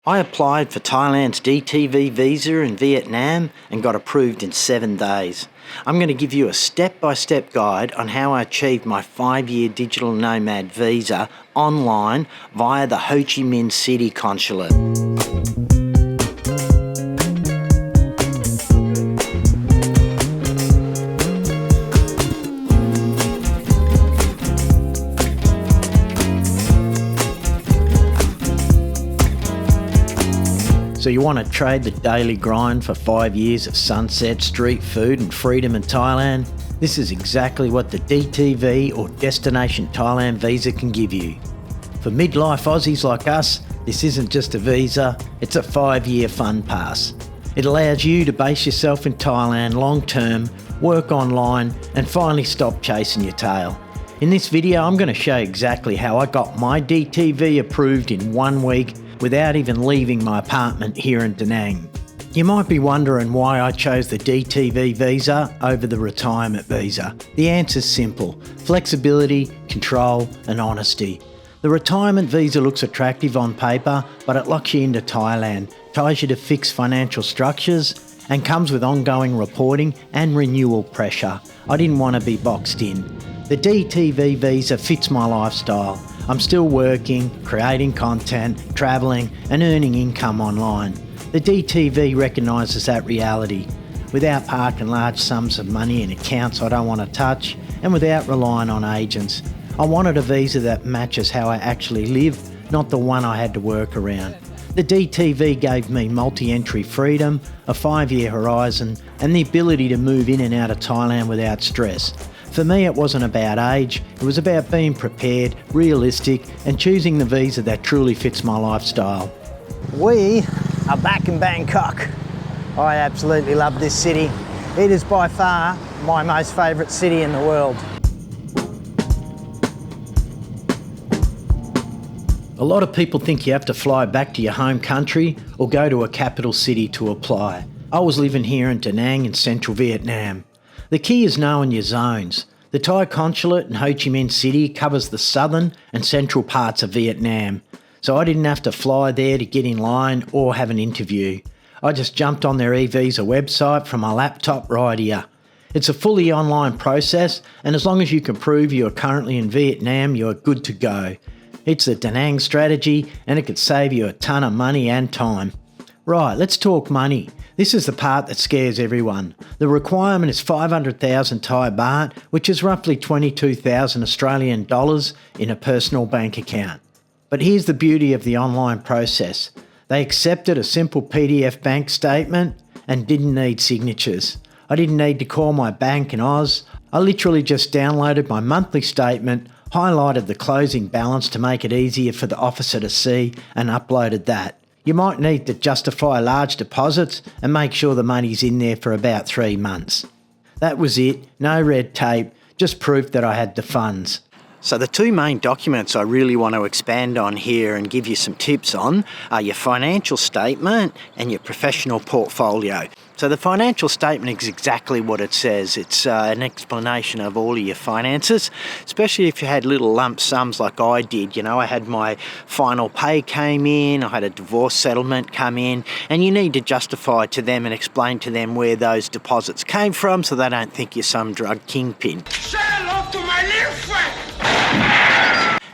I applied for Thailand's DTV Visa in Vietnam and got approved in 7 days. I'm going to give you a step-by-step guide on how I achieved my 5-year Digital Nomad Visa online via the Ho Chi Minh City Consulate. So you want to trade the daily grind for 5 years of sunset, street food and freedom in Thailand? This is exactly what the DTV or Destination Thailand Visa can give you. For midlife Aussies like us, this isn't just a visa, it's a 5-year fun pass. It allows you to base yourself in Thailand long term, work online and finally stop chasing your tail. In this video I'm going to show exactly how I got my DTV approved in 1 week without even leaving my apartment here in Da Nang. You might be wondering why I chose the DTV visa over the retirement visa. The answer's simple: flexibility, control and honesty. The retirement visa looks attractive on paper, but it locks you into Thailand, ties you to fixed financial structures and comes with ongoing reporting and renewal pressure. I didn't want to be boxed in. The DTV visa fits my lifestyle. I'm still working, creating content, travelling and earning income online. The DTV recognises that reality. Without parking large sums of money in accounts I don't want to touch and without relying on agents. I wanted a visa that matches how I actually live, not the one I had to work around. The DTV gave me multi-entry freedom, a 5-year horizon and the ability to move in and out of Thailand without stress. For me, it wasn't about age, it was about being prepared, realistic and choosing the visa that truly fits my lifestyle. We are back in Bangkok. I absolutely love this city. It is by far my most favourite city in the world. A lot of people think you have to fly back to your home country or go to a capital city to apply. I was living here in Da Nang in central Vietnam. The key is knowing your zones. The Thai Consulate in Ho Chi Minh City covers the southern and central parts of Vietnam, so I didn't have to fly there to get in line or have an interview. I just jumped on their e-visa website from my laptop right here. It's a fully online process, and as long as you can prove you are currently in Vietnam, you're good to go. It's a Da Nang strategy and it could save you a ton of money and time. Right, let's talk money. This is the part that scares everyone. The requirement is 500,000 Thai baht, which is roughly 22,000 Australian dollars in a personal bank account. But here's the beauty of the online process. They accepted a simple PDF bank statement and didn't need signatures. I didn't need to call my bank in Oz. I literally just downloaded my monthly statement, highlighted the closing balance to make it easier for the officer to see and uploaded that. You might need to justify large deposits and make sure the money's in there for about 3 months. That was it, no red tape, just proof that I had the funds. So the 2 main documents I really want to expand on here and give you some tips on are your financial statement and your professional portfolio. So the financial statement is exactly what it says. It's an explanation of all of your finances, especially if you had little lump sums like I did. You know, I had my final pay came in, I had a divorce settlement come in, and you need to justify to them and explain to them where those deposits came from so they don't think you're some drug kingpin. Say hello to my little friend!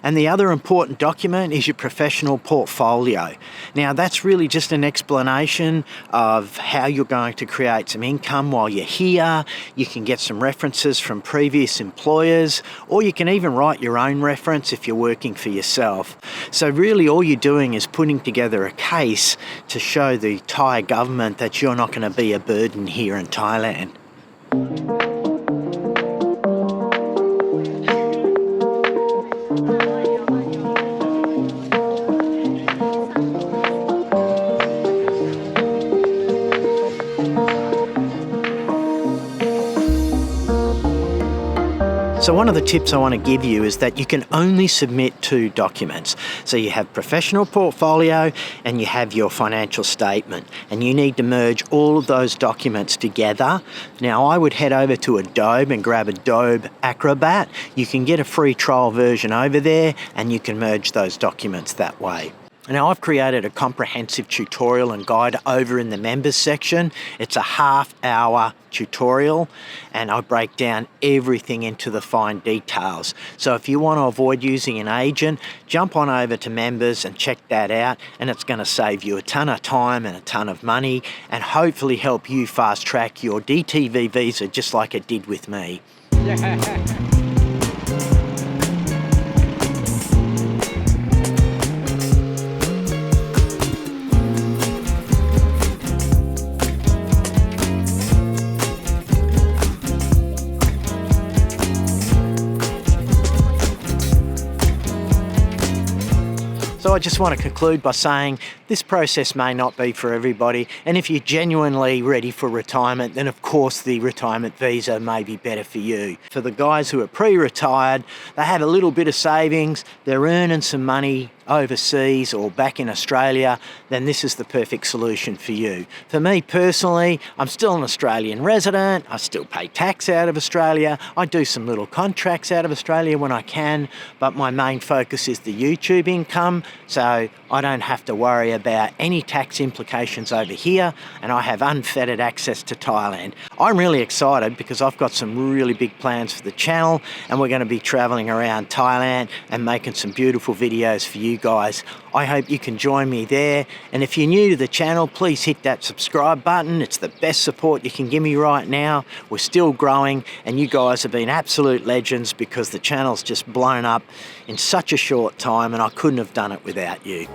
And the other important document is your professional portfolio. Now that's really just an explanation of how you're going to create some income while you're here. You can get some references from previous employers, or you can even write your own reference if you're working for yourself. So really all you're doing is putting together a case to show the Thai government that you're not going to be a burden here in Thailand. So one of the tips I want to give you is that you can only submit 2 documents. So you have professional portfolio and you have your financial statement, and you need to merge all of those documents together. Now I would head over to Adobe and grab Adobe Acrobat. You can get a free trial version over there and you can merge those documents that way. Now, I've created a comprehensive tutorial and guide over in the members section. It's a half-hour tutorial and I break down everything into the fine details. So if you want to avoid using an agent, jump on over to members and check that out, and it's going to save you a ton of time and a ton of money and hopefully help you fast track your DTV visa just like it did with me. So I just want to conclude by saying this process may not be for everybody, and if you're genuinely ready for retirement, then of course the retirement visa may be better for you. For the guys who are pre-retired, they have a little bit of savings, they're earning some money overseas or back in Australia, then this is the perfect solution for you. For me personally, I'm still an Australian resident, I still pay tax out of Australia, I do some little contracts out of Australia when I can, but my main focus is the YouTube income, so I don't have to worry about any tax implications over here, and I have unfettered access to Thailand. I'm really excited because I've got some really big plans for the channel, and we're going to be traveling around Thailand and making some beautiful videos for you guys. I hope you can join me there, and if you're new to the channel, please hit that subscribe button. It's the best support you can give me right now. We're still growing, and you guys have been absolute legends because the channel's just blown up in such a short time, and I couldn't have done it without you.